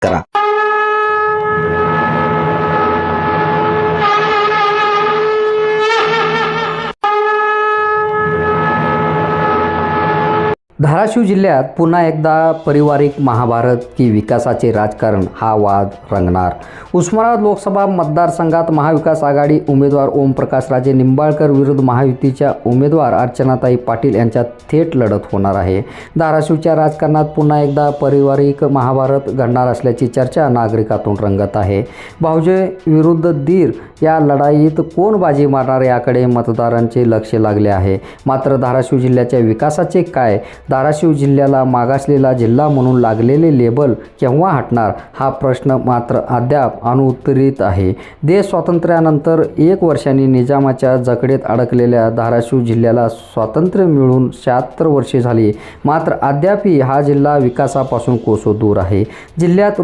करा। धाराशिव जिल्ह्यात पुन्हा एकदा पारिवारिक महाभारत की विकासाचे राजकारण हा वाद रंगणार। उस्मानाबाद लोकसभा मतदारसंघात महाविकास आघाडी उमेदवार ओमप्रकाश राजे निंबाळकर विरुद्ध महायुतीच्या उमेदवार अर्चनाताई पाटील यांच्यात थेट लढत होणार आहे। धाराशिवच्या राजकारणात पुन्हा एकदा पारिवारिक महाभारत घडणार असल्याची चर्चा नागरिकातून रंगत आहे। भाऊजे विरुद्ध दीर या लढाईत कोण बाजी मारणार याकडे मतदारांचे लक्ष लागले आहे। मात्र धाराशिव जिल्ह्याच्या विकासाचे काय? धाराशिव जिल्ह्याला मागासलेला जिल्हा म्हणून लागलेले लेबल केव्हा हटणार हा प्रश्न मात्र अद्याप अनुत्तरित आहे। देश स्वातंत्र्यानंतर 1 वर्षांनी निजामाच्या जकडेत अडकलेल्या धाराशिव जिल्ह्याला स्वातंत्र्य मिळून 76 वर्षे झाली, मात्र अद्यापही हा जिल्हा विकासापासून कोसो दूर आहे। जिल्ह्यात